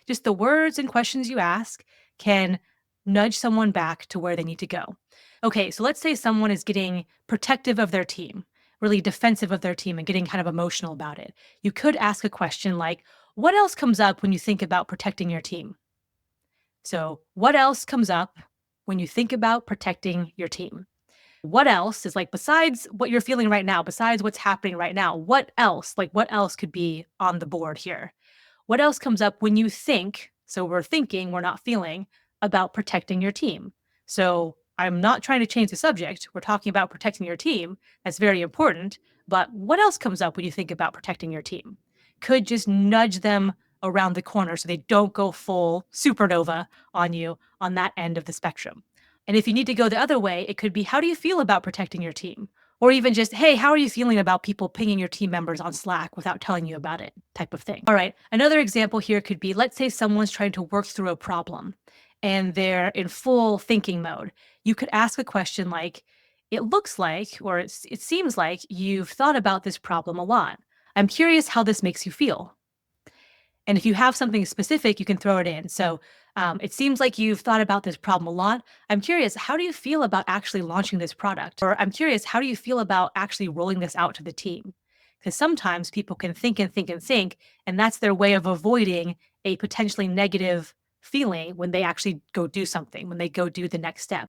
Just the words and questions you ask can nudge someone back to where they need to go. Okay, so let's say someone is getting protective of their team, really defensive of their team and getting kind of emotional about it. You could ask a question like, what else comes up when you think about protecting your team? So, what else comes up when you think about protecting your team? What else is like, besides what you're feeling right now, besides what's happening right now, what else, like, what else could be on the board here? What else comes up when you think? So we're thinking, we're not feeling about protecting your team. So I'm not trying to change the subject. We're talking about protecting your team. That's very important. But what else comes up when you think about protecting your team? Could just nudge them around the corner so they don't go full supernova on you on that end of the spectrum. And if you need to go the other way, it could be, how do you feel about protecting your team? Or even just, hey, how are you feeling about people pinging your team members on Slack without telling you about it, type of thing. All right. Another example here could be, let's say someone's trying to work through a problem and they're in full thinking mode. You could ask a question like, it looks like, or it seems like you've thought about this problem a lot. I'm curious how this makes you feel. And if you have something specific, you can throw it in. So it seems like you've thought about this problem a lot. I'm curious, how do you feel about actually launching this product? Or I'm curious, how do you feel about actually rolling this out to the team? Because sometimes people can think and think and think, and that's their way of avoiding a potentially negative feeling when they actually go do something, when they go do the next step.